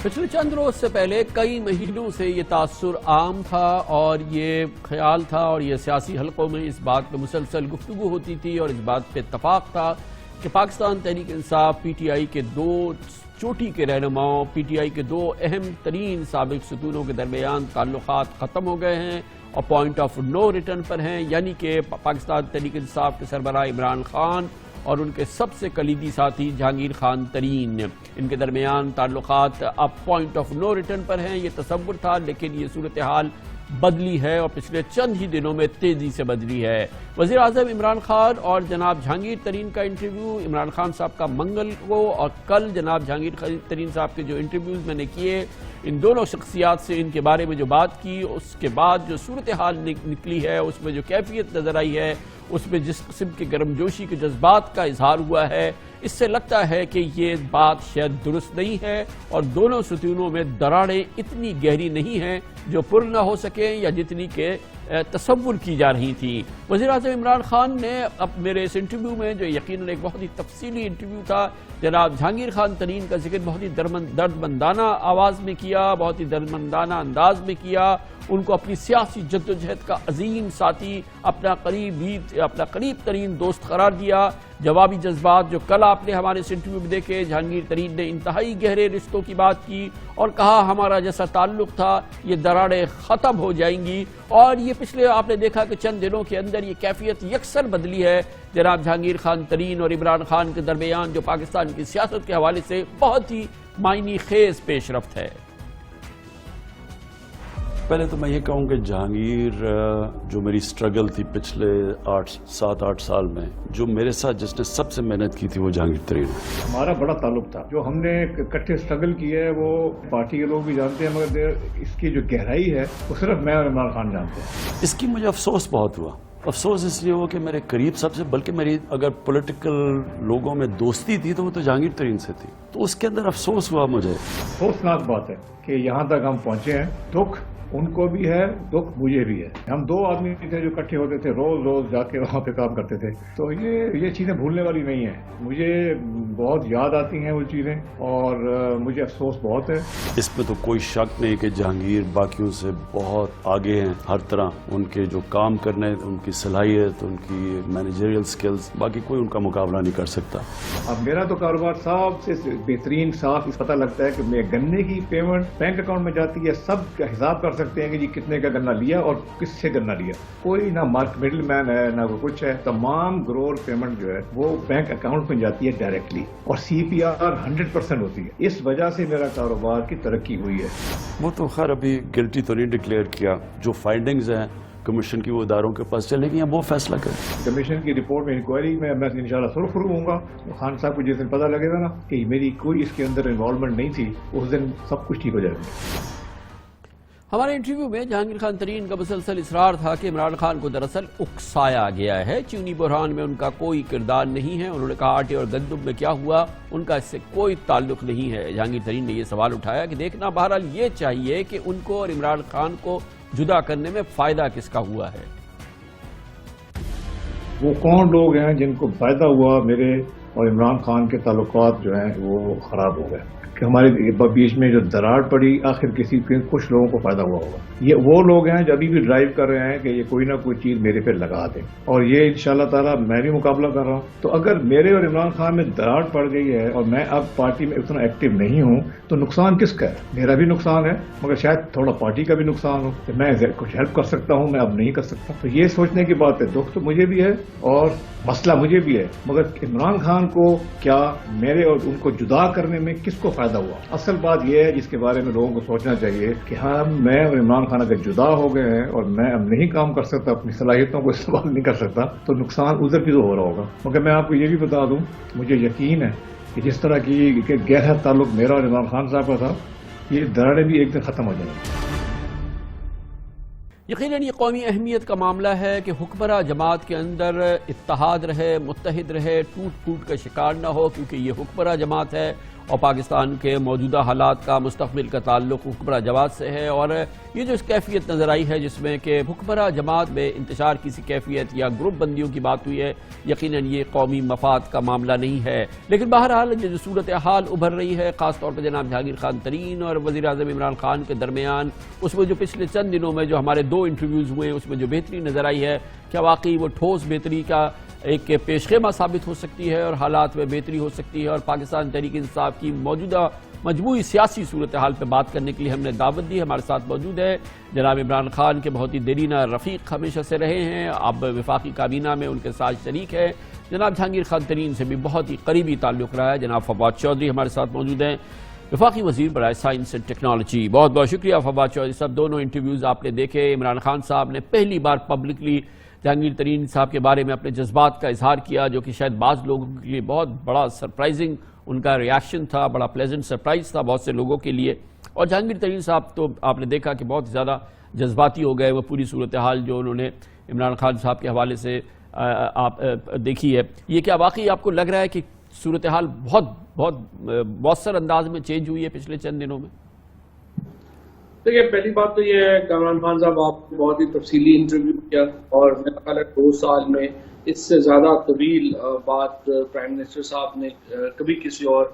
پچھلے چند روز سے پہلے کئی مہینوں سے یہ تاثر عام تھا اور یہ خیال تھا اور یہ سیاسی حلقوں میں اس بات پہ مسلسل گفتگو ہوتی تھی اور اس بات پہ اتفاق تھا کہ Pakistan Tehreek Insaf P T I کے دو چوٹی کے رہنماؤں پی ٹی آئی کے دو اہم ترین سابق ستونوں کے درمیان تعلقات ختم ہو گئے ہیں اور پوائنٹ آف نو ریٹرن پر ہیں، یعنی کہ پاکستان تحریک انصاف کے سربراہ عمران خان اور ان کے سب سے کلیدی ساتھی جہانگیر خان ترین، ان کے درمیان تعلقات اب پوائنٹ آف نو ریٹرن پر ہیں۔ یہ تصور تھا لیکن یہ صورتحال بدلی ہے اور پچھلے چند ہی دنوں میں تیزی سے بدلی ہے۔ وزیر اعظم عمران خان اور جناب جہانگیر ترین کا انٹرویو عمران خان صاحب کا منگل کو اور کل جناب جہانگیر ترین صاحب کے جو انٹرویوز میں نے کیے، ان دونوں شخصیات سے ان کے بارے میں جو بات کی، اس کے بعد جو صورتحال نکلی ہے، اس میں جو کیفیت نظر آئی ہے، اس میں جس قسم کے گرم جوشی کے جذبات کا اظہار ہوا ہے، اس سے لگتا ہے کہ یہ بات شاید درست نہیں ہے اور دونوں ستونوں میں دراڑیں اتنی گہری نہیں ہیں جو پر نہ ہو سکیں یا جتنی کہ تصور کی جا رہی تھی۔ وزیر اعظم عمران خان نے اب میرے اس انٹرویو میں، جو یقیناً ایک بہت ہی تفصیلی انٹرویو تھا، جناب جہانگیر خان ترین کا ذکر بہت ہی دردمندانہ آواز میں کیا، بہت ہی دردمندانہ انداز میں کیا، ان کو اپنی سیاسی جدوجہد کا عظیم ساتھی، اپنا قریب ترین دوست قرار دیا۔ جوابی جذبات جو کل آپ نے ہمارے اس انٹرویو میں دیکھے، جہانگیر ترین نے انتہائی گہرے رشتوں کی بات کی اور کہا ہمارا جیسا تعلق تھا یہ دراڑیں ختم ہو جائیں گی، اور یہ پچھلے آپ نے دیکھا کہ چند دنوں کے اندر یہ کیفیت یکسر بدلی ہے جناب جہانگیر خان ترین اور عمران خان کے درمیان، جو پاکستان کی سیاست کے حوالے سے بہت ہی معنی خیز پیش رفت ہے۔ پہلے تو میں یہ کہوں کہ جہانگیر جو میری سٹرگل تھی پچھلے 7-8 سال میں، جو میرے ساتھ جس نے سب سے محنت کی تھی وہ جہانگیر ترین۔ ہمارا بڑا تعلق تھا، جو ہم نے اکٹھے سٹرگل کی ہے وہ پارٹی کے لوگ بھی جانتے ہیں، مگر اس کی جو گہرائی ہے وہ صرف میں اور عمران خان جانتے ہیں۔ اس کی مجھے افسوس بہت ہوا، افسوس اس لیے ہوا کہ میرے قریب سب سے، بلکہ میری اگر پولیٹیکل لوگوں میں دوستی تھی تو وہ تو جہانگیر ترین سے تھی، تو اس کے اندر افسوس ہوا مجھے۔ افسوسناک بات ہے کہ یہاں تک ہم پہنچے ہیں، دکھ ان کو بھی ہے، دکھ مجھے بھی ہے۔ ہم دو آدمی تھے جو اکٹھے ہوتے تھے، روز جا کے وہاں پہ کام کرتے تھے، تو یہ چیزیں بھولنے والی نہیں ہیں۔ مجھے بہت یاد آتی ہیں وہ چیزیں اور مجھے افسوس بہت ہے۔ اس میں تو کوئی شک نہیں کہ جہانگیر باقیوں سے بہت آگے ہیں ہر طرح، ان کے جو کام کرنے، ان کی صلاحیت، ان کی مینیجریل سکلز، باقی کوئی ان کا مقابلہ نہیں کر سکتا۔ اب میرا تو کاروبار سب سے بہترین صاف اس پتہ لگتا ہے کہ میں گنے کی پیمنٹ بینک اکاؤنٹ میں جاتی ہے، سب کا حساب کر سکتے ہیں کہ جی کتنے کا گنا لیا اور کس سے گنا لیا، کوئی نہ مڈل مین ہے نہ کوئی کچھ ہے، تمام گرور پیمنٹ جو ہے وہ بینک اکاؤنٹ میں جاتی ہے ڈائریکٹلی اور سی پی آر 100% ہوتی ہے۔ اس وجہ سے میرا کاروبار کی ترقی ہوئی ہے۔ وہ تو خیر ابھی گلٹی تو نہیں ڈکلیئر کیا، جو فائنڈنگز ہیں کمیشن کی وہ اداروں کے پاس چلے گی، وہ فیصلہ کریں۔ کمیشن کی رپورٹ میں انکوائری میں انشاءاللہ سرخرو ہوں گا۔ خان صاحب کو جس دن پتہ لگے گا نا کہ میری کوئی اس کے اندر انوالومنٹ نہیں تھی، اس دن سب کچھ ٹھیک ہو جائے گا۔ ہمارے انٹرویو میں جہانگیر خان ترین کا مسلسل اصرار تھا کہ عمران خان کو دراصل اکسایا گیا ہے، چینی بحران میں ان کا کوئی کردار نہیں ہے۔ انہوں نے کہا آٹے اور گندم میں کیا ہوا ان کا اس سے کوئی تعلق نہیں ہے۔ جہانگیر ترین نے یہ سوال اٹھایا کہ دیکھنا بہرحال یہ چاہیے کہ ان کو اور عمران خان کو جدا کرنے میں فائدہ کس کا ہوا ہے۔ وہ کون لوگ ہیں جن کو فائدہ ہوا میرے اور عمران خان کے تعلقات جو ہیں وہ خراب ہو گئے، کہ ہمارے بیچ میں جو دراڑ پڑی آخر کچھ لوگوں کو فائدہ ہوا ہوگا۔ یہ وہ لوگ ہیں جو ابھی بھی ڈرائیو کر رہے ہیں کہ یہ کوئی نہ کوئی چیز میرے پہ لگا دیں، اور یہ انشاءاللہ تعالیٰ میں بھی مقابلہ کر رہا ہوں۔ تو اگر میرے اور عمران خان میں دراڑ پڑ گئی ہے اور میں اب پارٹی میں اتنا ایکٹیو نہیں ہوں تو نقصان کس کا ہے؟ میرا بھی نقصان ہے، مگر شاید تھوڑا پارٹی کا بھی نقصان ہو کہ میں کچھ ہیلپ کر سکتا ہوں، میں اب نہیں کر سکتا۔ تو یہ سوچنے کی بات ہے، دکھ تو مجھے بھی ہے اور مسئلہ مجھے بھی ہے، مگر عمران خان کو کیا میرے اور ان کو جدا کرنے میں کس کو فائدہ ہوا؟ اصل بات یہ ہے جس کے بارے میں لوگوں کو سوچنا چاہیے کہ ہاں میں اور عمران خان اگر جدا ہو گئے ہیں اور میں اب نہیں کام کر سکتا، اپنی صلاحیتوں کو استعمال نہیں کر سکتا، تو نقصان ادھر بھی تو ہو رہا ہوگا۔ مگر میں آپ کو یہ بھی بتا دوں، مجھے یقین ہے کہ جس طرح کی گہرا تعلق میرا اور عمران خان صاحب کا تھا، یہ دراڑیں بھی ایک دن ختم ہو جائیں گی۔ یقیناً یہ قومی اہمیت کا معاملہ ہے کہ حکمراں جماعت کے اندر اتحاد رہے، متحد رہے، ٹوٹ پھوٹ کا شکار نہ ہو، کیونکہ یہ حکمراں جماعت ہے اور پاکستان کے موجودہ حالات کا مستقبل کا تعلق حکمراں جماعت سے ہے، اور یہ جو اس کیفیت نظر آئی ہے جس میں کہ حکمراں جماعت میں انتشار کسی کیفیت یا گروپ بندیوں کی بات ہوئی ہے، یقیناً یہ قومی مفاد کا معاملہ نہیں ہے۔ لیکن بہرحال جو صورتحال ابھر رہی ہے، خاص طور پر جناب جہانگیر خان ترین اور وزیر اعظم عمران خان کے درمیان، اس میں جو پچھلے چند دنوں میں جو ہمارے 2 انٹرویوز ہوئے ہیں اس میں جو بہتری نظر آئی ہے، کیا واقعی وہ ٹھوس بہتری کا ایک پیش خیمہ ثابت ہو سکتی ہے اور حالات میں بہتری ہو سکتی ہے؟ اور پاکستان تحریک انصاف کی موجودہ مجموعی سیاسی صورتحال پہ بات کرنے کے لیے ہم نے دعوت دی۔ ہمارے ساتھ موجود ہے جناب عمران خان کے بہت ہی دیرینہ رفیق ہمیشہ سے رہے ہیں، اب وفاقی کابینہ میں ان کے ساتھ شریک ہے، جناب جہانگیر خان ترین سے بھی بہت ہی قریبی تعلق رہا ہے، جناب فواد چودھری ہمارے ساتھ موجود ہیں، وفاقی وزیر برائے سائنس اینڈ ٹیکنالوجی۔ بہت بہت شکریہ فواد چودھری صاحب، دونوں انٹرویوز آپ نے دیکھے۔ عمران خان صاحب نے پہلی بار پبلکلی جہانگیر ترین صاحب کے بارے میں اپنے جذبات کا اظہار کیا، جو کہ شاید بعض لوگوں کے لیے بہت بڑا سرپرائزنگ ان کا ریاکشن تھا، بڑا پلیزنٹ سرپرائز تھا بہت سے لوگوں کے لیے۔ اور جہانگیر ترین صاحب تو آپ نے دیکھا کہ بہت زیادہ جذباتی ہو گئے، وہ پوری صورتحال جو انہوں نے عمران خان صاحب کے حوالے سے آپ دیکھی ہے، یہ کیا واقعی آپ کو لگ رہا ہے کہ صورتحال بہت مؤثر انداز میں چینج ہوئی ہے پچھلے چند دنوں میں؟ دیکھیے، پہلی بات تو یہ ہے کہ عمران خان صاحب آپ نے بہت ہی تفصیلی انٹرویو کیا، اور میرا خیال ہے 2 سال میں اس سے زیادہ طویل بات پرائم منسٹر صاحب نے کبھی کسی اور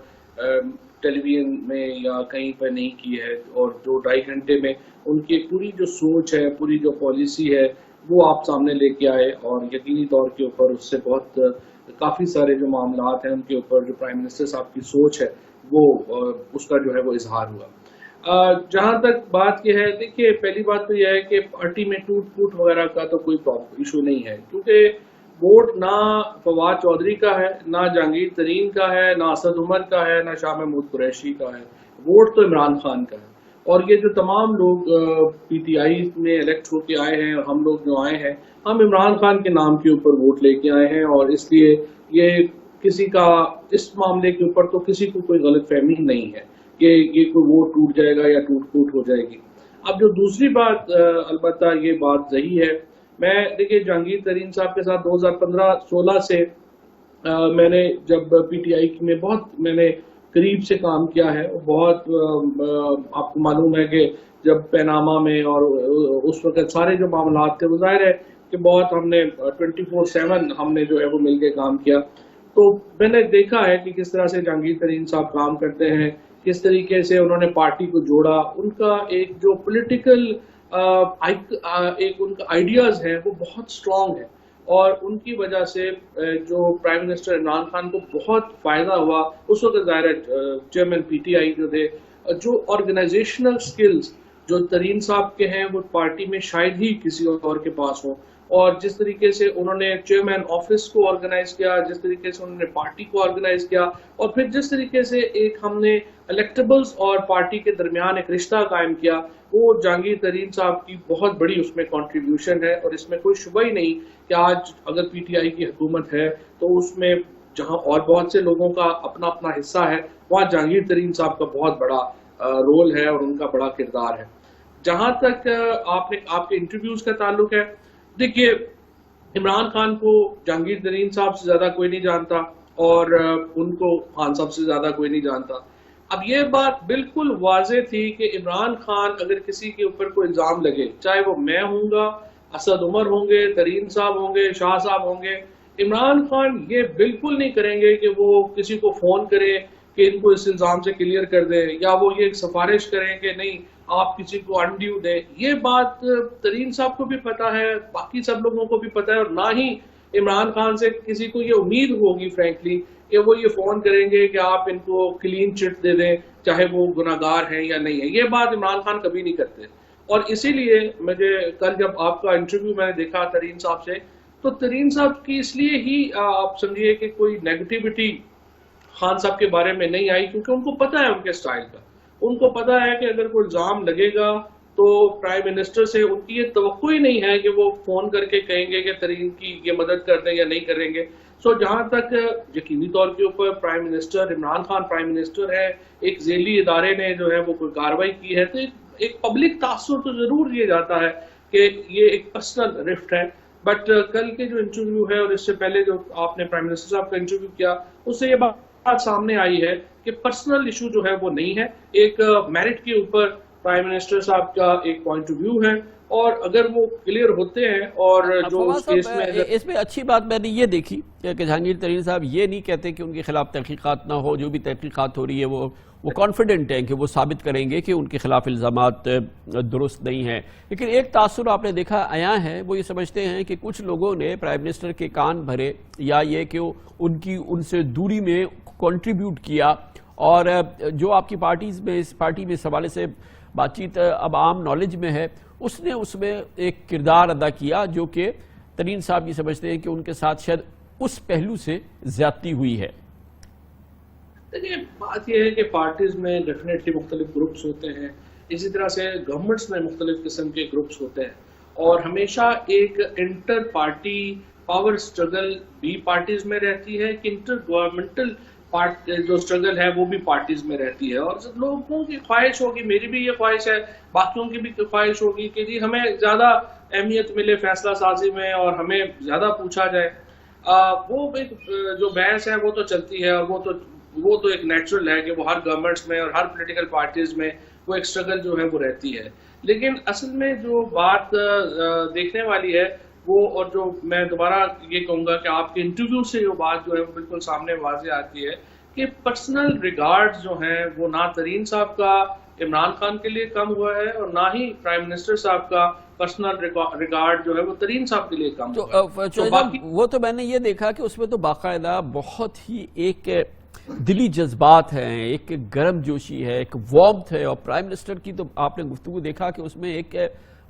ٹیلی ویژن میں یا کہیں پر نہیں کی ہے، اور 2-2.5 گھنٹے میں ان کی پوری جو سوچ ہے، پوری جو پالیسی ہے، وہ آپ سامنے لے کے آئے، اور یقینی طور کے اوپر اس سے بہت کافی سارے جو معاملات ہیں ان کے اوپر جو پرائم منسٹر صاحب کی سوچ ہے وہ اس کا جو ہے وہ اظہار ہوا۔ جہاں تک بات یہ ہے، دیکھیے پہلی بات تو یہ ہے کہ پارٹی میں ٹوٹ پھوٹ وغیرہ کا تو کوئی ایشو نہیں ہے، کیونکہ ووٹ نہ فواد چودھری کا ہے، نہ جہانگیر ترین کا ہے، نہ اسد عمر کا ہے، نہ شاہ محمود قریشی کا ہے، ووٹ تو عمران خان کا ہے۔ اور یہ جو تمام لوگ پی ٹی آئی میں الیکٹ ہو کے آئے ہیں، اور ہم لوگ جو آئے ہیں، ہم عمران خان کے نام کے اوپر ووٹ لے کے آئے ہیں، اور اس لیے یہ کسی کا اس معاملے کے اوپر تو کسی کو کوئی غلط فہمی نہیں ہے کہ یہ کوئی ووٹ ٹوٹ جائے گا یا ٹوٹ پھوٹ ہو جائے گی۔ اب جو دوسری بات، البتہ یہ بات صحیح ہے، میں دیکھیے جہانگیر ترین صاحب کے ساتھ 2015-16 سے میں نے جب پی ٹی آئی میں میں نے قریب سے کام کیا ہے، بہت آپ کو معلوم ہے کہ جب پیناما میں اور اس وقت سارے جو معاملات تھے وہ ظاہر ہے کہ بہت ہم نے 24/7 ہم نے جو ہے وہ مل کے کام کیا، تو میں نے دیکھا ہے کہ کس طرح سے جہانگیر ترین صاحب کام کرتے ہیں، کس طریقے سے انہوں نے پارٹی کو جوڑا، ان کا ایک جو پولیٹیکل ایک ان کا آئیڈیاز ہیں وہ بہت سٹرونگ ہے، اور ان کی وجہ سے جو پرائم منسٹر عمران خان کو بہت فائدہ ہوا۔ اس وقت ظاہر چیئرمین پی ٹی آئی جو تھے، جو آرگنائزیشنل سکلز جو ترین صاحب کے ہیں وہ پارٹی میں شاید ہی کسی اور کے پاس ہوں، اور جس طریقے سے انہوں نے چیئرمین آفس کو آرگنائز کیا، جس طریقے سے انہوں نے پارٹی کو آرگنائز کیا، اور پھر جس طریقے سے ایک ہم نے الیکٹیبلز اور پارٹی کے درمیان ایک رشتہ قائم کیا، وہ جہانگیر ترین صاحب کی بہت بڑی اس میں کنٹریبیوشن ہے، اور اس میں کوئی شبہ ہی نہیں کہ آج اگر پی ٹی آئی کی حکومت ہے تو اس میں جہاں اور بہت سے لوگوں کا اپنا اپنا حصہ ہے، وہاں جہانگیر ترین صاحب کا بہت بڑا رول ہے اور ان کا بڑا کردار ہے۔ جہاں تک آپ کے انٹرویوز کا تعلق ہے، دیکھیے عمران خان کو جہانگیر ترین صاحب سے زیادہ کوئی نہیں جانتا، اور ان کو خان صاحب سے زیادہ کوئی نہیں جانتا۔ اب یہ بات بالکل واضح تھی کہ عمران خان اگر کسی کے اوپر کوئی الزام لگے، چاہے وہ میں ہوں گا، اسد عمر ہوں گے، ترین صاحب ہوں گے، شاہ صاحب ہوں گے، عمران خان یہ بالکل نہیں کریں گے کہ وہ کسی کو فون کرے کہ ان کو اس الزام سے کلیئر کر دیں، یا وہ یہ سفارش کریں کہ نہیں آپ کسی کو انڈیو دیں۔ یہ بات ترین صاحب کو بھی پتا ہے، باقی سب لوگوں کو بھی پتا ہے، اور نہ ہی عمران خان سے کسی کو یہ امید ہوگی فرینکلی کہ وہ یہ فون کریں گے کہ آپ ان کو کلین چٹ دے دیں، چاہے وہ گناہگار ہیں یا نہیں ہے۔ یہ بات عمران خان کبھی نہیں کرتے، اور اسی لیے مجھے کل جب آپ کا انٹرویو میں نے دیکھا ترین صاحب سے، تو ترین صاحب کی اس لیے ہی آپ سمجھیے کہ کوئی نیگیٹیوٹی خان صاحب کے بارے میں نہیں آئی، کیونکہ ان کو پتا ہے ان کے سٹائل کا، ان کو پتا ہے کہ اگر کوئی الزام لگے گا تو پرائم منسٹر سے ان کی یہ توقع ہی نہیں ہے کہ وہ فون کر کے کہیں گے کہ ترین کی یہ مدد کر دیں یا نہیں کریں گے۔ سو جہاں تک یقینی طور کے اوپر prime minister Imran Khan prime minister ہے، ایک ذیلی ادارے نے جو ہے وہ کوئی کارروائی کی ہے، تو ایک پبلک تاثر تو ضرور یہ جاتا ہے کہ یہ ایک پرسنل رفٹ ہے۔ بٹ کل کے جو انٹرویو ہے اور اس سے پہلے جو آپ نے پرائم منسٹر صاحب کا انٹرویو کیا، اس سے یہ بات بات سامنے آئی ہے کہ پرسنل ایشو جو ہے وہ نہیں ہے، ایک میرٹ کے اوپر پرائم منسٹر صاحب کا ایک پوائنٹ آف ویو ہے، اور اگر وہ کلیئر ہوتے ہیں اور جو فواد اس کیس میں صاحب، اس میں اچھی بات میں نے یہ دیکھی کہ جہانگیر ترین صاحب یہ نہیں کہتے کہ ان کے خلاف تحقیقات نہ ہو، جو بھی تحقیقات ہو رہی ہے وہ کانفیڈنٹ ہیں کہ وہ ثابت کریں گے کہ ان کے خلاف الزامات درست نہیں ہیں. لیکن ایک تاثر آپ نے دیکھا آیا ہے، وہ یہ سمجھتے ہیں کہ کچھ لوگوں نے پرائم منسٹر کے کان بھرے، یا یہ کہ ان سے دوری میں کنٹریبیوٹ کیا، اور جو آپ کی پارٹی میں اس حوالے سے بات چیت اب عام نالج میں ہے، اس نے اس میں ایک کردار ادا کیا جو کہ ترین صاحب یہ سمجھتے ہیں کہ ان کے ساتھ شاید اس پہلو سے زیادتی ہوئی ہے. دیکھیے، بات یہ ہے کہ پارٹیز میں ڈیفینیٹلی مختلف گروپس ہوتے ہیں، اسی طرح سے گورنمنٹس میں مختلف قسم کے گروپس ہوتے ہیں، اور ہمیشہ ایک انٹر پارٹی پاور اسٹرگل بھی پارٹیز میں رہتی ہے، کہ انٹر گورنمنٹل جو اسٹرگل ہے وہ بھی پارٹیز میں رہتی ہے. اور لوگوں کی خواہش ہوگی، میری بھی یہ خواہش ہے، باقیوں کی بھی خواہش ہوگی کہ جی ہمیں زیادہ اہمیت ملے فیصلہ سازی میں اور ہمیں زیادہ پوچھا جائے. وہ ایک جو بحث ہے وہ تو چلتی ہے، اور وہ تو ایک نیچرل ہے کہ وہ ہر گورنمنٹس میں اور ہر پولیٹیکل پارٹیز میں وہ ایک اسٹرگل جو ہے وہ رہتی ہے. لیکن اصل میں جو بات دیکھنے والی ہے وہ، اور جو میں دوبارہ یہ کہوں گا کہ آپ کے انٹرویو سے جو بات جو ہے وہ بالکل سامنے واضح آتی ہے کہ پرسنل ریگارڈز جو ہیں وہ نہ ترین صاحب کا عمران خان کے لیے کم ہوا ہے، اور نہ ہی پرائم منسٹر صاحب کا پرسنل ریگارڈ جو ہے وہ ترین صاحب کے لیے کم ہوا ہے. وہ تو میں نے یہ دیکھا کہ اس میں تو باقاعدہ بہت ہی ایک دلی جذبات ہیں، ایک گرم جوشی ہے، ایک وارمتھ ہے، اور پرائم منسٹر کی تو آپ نے گفتگو دیکھا کہ اس میں ایک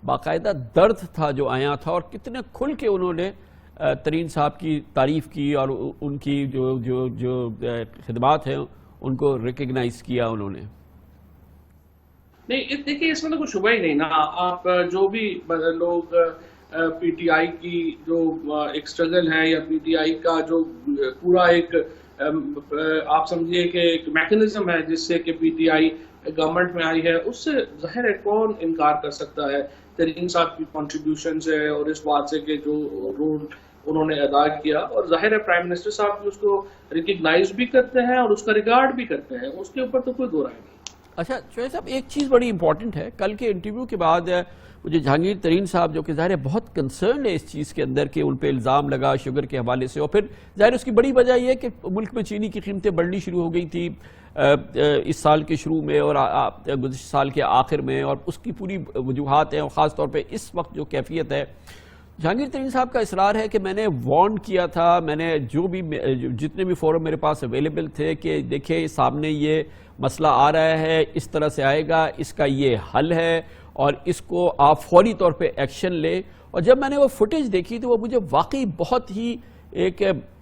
باقاعدہ درد تھا جو آیا تھا، اور کتنے کھل کے انہوں نے ترین صاحب کی تعریف کی اور ان کی جو خدمات ہیں ان کو ریکگنائز کیا انہوں نے. نہیں دیکھیے، اس میں تو کوئی شبہ ہی نہیں نا. آپ جو بھی لوگ پی ٹی آئی کی جو ایک اسٹرگل ہے، یا پی ٹی آئی کا جو پورا ایک آپ سمجھیے کہ ایک میکنزم ہے جس سے کہ پی ٹی آئی گورنمنٹ میں آئی ہے، اس سے ظاہر ہے کون انکار کر سکتا ہے ترین صاحب کی کنٹریبیوشن سے، اور اس بات سے کہ جو رول انہوں نے ادا کیا. اور ظاہر ہے پرائم منسٹر صاحب بھی اس کو ریکگنائز بھی کرتے ہیں اور اس کا ریگارڈ بھی کرتے ہیں، اس کے اوپر تو کوئی دو رائے نہیں. اچھا شعیب صاحب، ایک چیز بڑی امپورٹنٹ ہے، کل کے انٹرویو کے بعد مجھے جہانگیر ترین صاحب جو کہ ظاہر ہے بہت کنسرن ہے اس چیز کے اندر کہ ان پہ الزام لگا شوگر کے حوالے سے، اور پھر ظاہر اس کی بڑی وجہ یہ ہے کہ ملک میں چینی کی قیمتیں بڑھنی شروع ہو گئی تھی اس سال کے شروع میں اور گزشتہ سال کے آخر میں، اور اس کی پوری وجوہات ہیں، اور خاص طور پہ اس وقت جو کیفیت ہے. جہانگیر ترین صاحب کا اصرار ہے کہ میں نے وارن کیا تھا، میں نے جتنے بھی فورم میرے پاس اویلیبل تھے کہ دیکھیں سامنے یہ مسئلہ آ رہا ہے، اس طرح سے آئے گا، اس کا یہ حل ہے، اور اس کو آپ فوری طور پہ ایکشن لیں. اور جب میں نے وہ فوٹیج دیکھی تو وہ مجھے واقعی بہت ہی ایک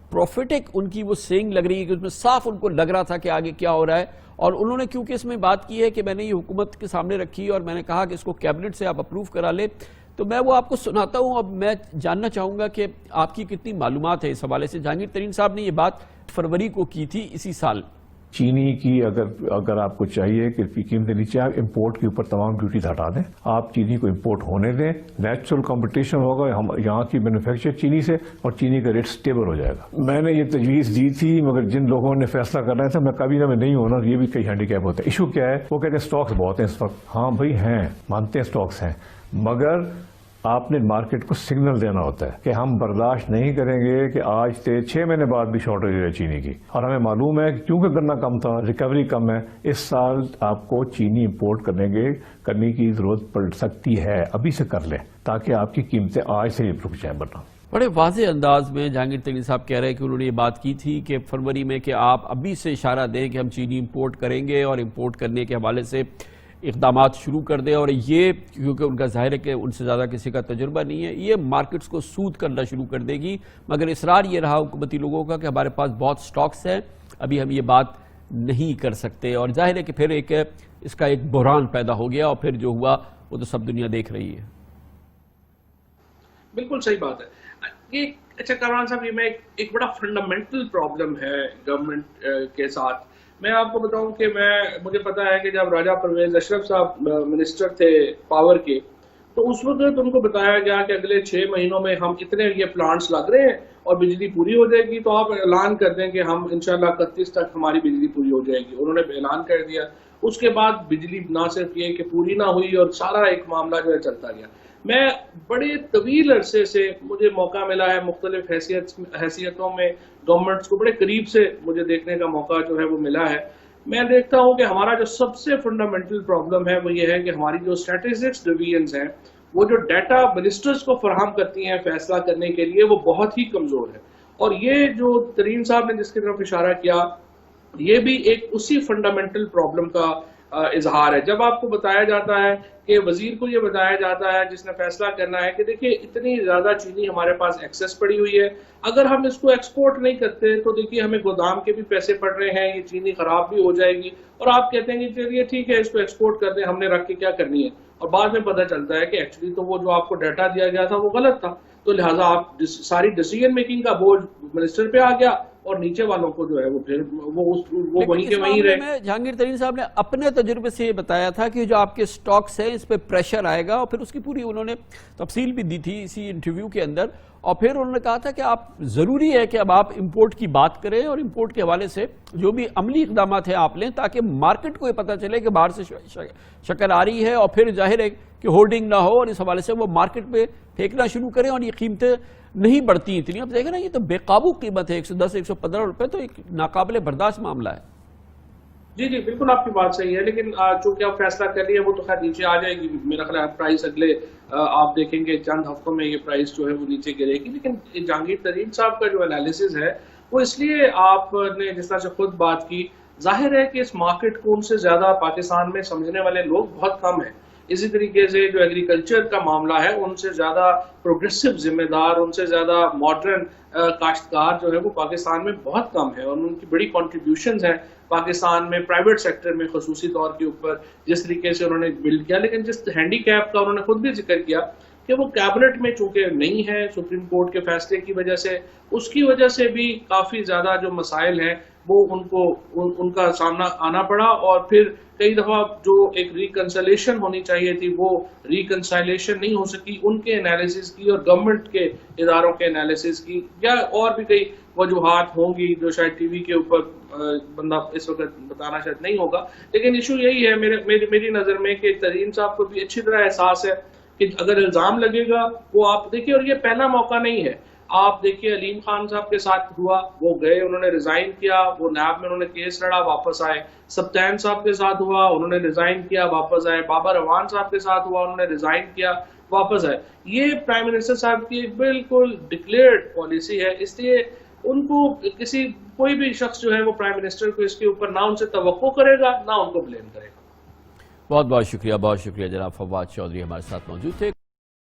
پروفیٹک ان کی وہ سینگ لگ رہی ہے کہ اس میں صاف ان کو لگ رہا تھا کہ آگے کیا ہو رہا ہے. اور انہوں نے کیونکہ اس میں بات کی ہے کہ میں نے یہ حکومت کے سامنے رکھی اور میں نے کہا کہ اس کو کیبنٹ سے آپ اپروو کرا لیں، تو میں وہ آپ کو سناتا ہوں. اب میں جاننا چاہوں گا کہ آپ کی کتنی معلومات ہے اس حوالے سے. جہانگیر ترین صاحب نے یہ بات فروری کو کی تھی اسی سال. چینی کی اگر آپ کو چاہیے کہ قیمتیں نیچے آئے، امپورٹ کے اوپر تمام ڈیوٹیز ہٹا دیں، آپ چینی کو امپورٹ ہونے دیں، نیچرل کمپٹیشن ہوگا ہم یہاں کی مینوفیکچر چینی سے، اور چینی کا ریٹ سٹیبل ہو جائے گا. میں نے یہ تجویز دی تھی، مگر جن لوگوں نے فیصلہ کرنا تھا، میں کابینہ میں نہیں ہونا، یہ بھی کئی ہینڈی کیپ ہوتا ہے. ایشو کیا ہے؟ وہ کہتے ہیں سٹاکس بہت ہیں اس وقت. ہاں بھائی ہیں، مانتے ہیں سٹاکس ہیں، مگر آپ نے مارکیٹ کو سگنل دینا ہوتا ہے کہ ہم برداشت نہیں کریں گے کہ آج سے 6 مہینے بعد بھی شارٹیج ہے چینی کی. اور ہمیں معلوم ہے کہ کیونکہ گنا کم تھا، ریکوری کم ہے، اس سال آپ کو چینی امپورٹ کرنے کی ضرورت پڑ سکتی ہے. ابھی سے کر لیں تاکہ آپ کی قیمتیں آج سے ہی رک جائیں. بنا بڑے واضح انداز میں جہانگیر ترین صاحب کہہ رہے ہیں کہ انہوں نے یہ بات کی تھی کہ فروری میں کہ آپ ابھی سے اشارہ دیں کہ ہم چینی امپورٹ کریں گے، اور امپورٹ کرنے کے حوالے سے اقدامات شروع کر دیں. اور یہ کیونکہ ان کا ظاہر ہے کہ ان سے زیادہ کسی کا تجربہ نہیں ہے، یہ مارکیٹس کو سود کرنا شروع کر دے گی. مگر اصرار یہ رہا حکومتی لوگوں کا کہ ہمارے پاس بہت سٹاکس ہیں، ابھی ہم یہ بات نہیں کر سکتے. اور ظاہر ہے کہ پھر اس کا ایک بحران پیدا ہو گیا، اور پھر جو ہوا وہ تو سب دنیا دیکھ رہی ہے. بالکل صحیح بات ہے. یہ اچھا کامران صاحب، یہ میں ایک بڑا فنڈامنٹل پرابلم ہے گورنمنٹ کے ساتھ. میں آپ کو بتاؤں کہ مجھے پتا ہے کہ جب راجہ پرویز اشرف صاحب منسٹر تھے پاور کے، تو اس وقت ان کو بتایا گیا کہ اگلے 6 مہینوں میں ہم اتنے یہ پلانٹس لگ رہے ہیں اور بجلی پوری ہو جائے گی، تو آپ اعلان کر دیں کہ ہم انشاءاللہ 31 تک ہماری بجلی پوری ہو جائے گی۔ انہوں نے اعلان کر دیا، اس کے بعد بجلی نہ صرف یہ کہ پوری نہ ہوئی اور سارا ایک معاملہ جو ہے چلتا گیا۔ میں بڑے طویل عرصے سے مجھے موقع ملا ہے مختلف حیثیتوں میں گورنمنٹس کو بڑے قریب سے مجھے دیکھنے کا موقع جو ہے وہ ملا ہے۔ میں دیکھتا ہوں کہ ہمارا جو سب سے فنڈامنٹل پرابلم ہے وہ یہ ہے کہ ہماری جو اسٹیٹسٹکس ڈویژنز ہیں، وہ جو ڈیٹا منسٹرز کو فراہم کرتی ہیں فیصلہ کرنے کے لیے، وہ بہت ہی کمزور ہے۔ اور یہ جو ترین صاحب نے جس کی طرف اشارہ کیا، یہ بھی ایک اسی فنڈامنٹل پرابلم کا اظہار ہے۔ جب آپ کو بتایا جاتا ہے کہ وزیر کو یہ بتایا جاتا ہے جس نے فیصلہ کرنا ہے کہ دیکھیے اتنی زیادہ چینی ہمارے پاس ایکسس پڑی ہوئی ہے، اگر ہم اس کو ایکسپورٹ نہیں کرتے تو دیکھیے ہمیں گودام کے بھی پیسے پڑ رہے ہیں، یہ چینی خراب بھی ہو جائے گی، اور آپ کہتے ہیں کہ چلیے ٹھیک ہے اس کو ایکسپورٹ کر دیں، ہم نے رکھ کے کیا کرنی ہے، اور بعد میں پتہ چلتا ہے کہ ایکچولی تو وہ جو آپ کو ڈیٹا دیا گیا تھا وہ غلط تھا، تو لہٰذا آپ ساری ڈیسیژن میکنگ کا بوجھ منسٹر پہ آ گیا اور نیچے والوں کو جو ہے وہ پھر وہ وہیں کے وہیں رہے۔ میں جہانگیر ترین صاحب نے اپنے تجربے سے یہ بتایا تھا کہ جو آپ کے سٹاکس ہیں اس پہ پریشر آئے گا، اور پھر اس کی پوری انہوں نے تفصیل بھی دی تھی اسی انٹرویو کے اندر، اور پھر انہوں نے کہا تھا کہ آپ ضروری ہے کہ اب آپ امپورٹ کی بات کریں اور امپورٹ کے حوالے سے جو بھی عملی اقدامات ہیں آپ لیں تاکہ مارکیٹ کو یہ پتہ چلے کہ باہر سے شکر آ رہی ہے، اور پھر ظاہر ہے کہ ہولڈنگ نہ ہو، اور اس حوالے سے وہ مارکیٹ پہ پھینکنا شروع کریں اور یہ قیمتیں نہیں بڑھتی اتنی۔ اب دیکھیں نا یہ تو بے قابو قیمت ہے، 110 115 روپے، تو ایک ناقابل برداشت معاملہ ہے۔ جی جی بالکل آپ کی بات صحیح ہے، لیکن چونکہ آپ فیصلہ کر لیے وہ تو خیر نیچے آ جائے گی، میرا خیال ہے پرائس اگلے آپ دیکھیں گے چند ہفتوں میں یہ پرائس جو ہے وہ نیچے گرے گی۔ لیکن جہانگیر ترین صاحب کا جو انالیسز ہے وہ اس لیے آپ نے جس طرح سے خود بات کی، ظاہر ہے کہ اس مارکیٹ کو ان سے زیادہ پاکستان میں سمجھنے والے لوگ بہت کم ہیں۔ اسی طریقے سے جو ایگریکلچر کا معاملہ ہے ان سے زیادہ پروگریسو ذمہ دار، ان سے زیادہ ماڈرن کاشتکار جو ہے وہ پاکستان میں بہت کم ہے، اور ان کی بڑی کنٹریبیوشنز ہیں پاکستان میں پرائیویٹ سیکٹر میں خصوصی طور کے اوپر جس طریقے سے انہوں نے بلڈ کیا۔ لیکن جس ہینڈی کیپ کا انہوں نے خود بھی ذکر کیا کہ وہ کیبنٹ میں چونکہ نہیں ہے سپریم کورٹ کے فیصلے کی وجہ سے، اس کی وجہ سے بھی کافی زیادہ جو مسائل ہیں وہ ان کا سامنا آنا پڑا، اور پھر کئی دفعہ جو ایک ریکنسلیشن ہونی چاہیے تھی وہ ریکنسلیشن نہیں ہو سکی، ان کے انالیسز کی اور گورنمنٹ کے اداروں کے انالیسز کی، یا اور بھی کئی وجوہات ہوں گی جو شاید ٹی وی کے اوپر بندہ اس وقت بتانا شاید نہیں ہوگا۔ لیکن ایشو یہی ہے میری نظر میں کہ ترین صاحب کو بھی اچھی طرح احساس ہے کہ اگر الزام لگے گا وہ آپ دیکھیے، اور یہ پہلا موقع نہیں ہے، آپ دیکھیے علیم خان صاحب کے ساتھ ہوا، وہ گئے انہوں نے ریزائن کیا، وہ نیب میں انہوں نے کیس لڑا واپس آئے، سبطین صاحب کے ساتھ ہوا انہوں نے ریزائن کیا واپس آئے، بابر اعوان صاحب کے ساتھ ہوا انہوں نے ریزائن کیا واپس آئے۔ یہ پرائم منسٹر صاحب کی بالکل ڈکلیئرڈ پالیسی ہے، اس لیے ان کو کوئی بھی شخص جو ہے وہ پرائم منسٹر کو اس کے اوپر نہ ان سے توقع کرے گا نہ ان کو بلیم کرے گا۔ بہت بہت شکریہ جناب فواد چودھری ہمارے ساتھ موجود تھے۔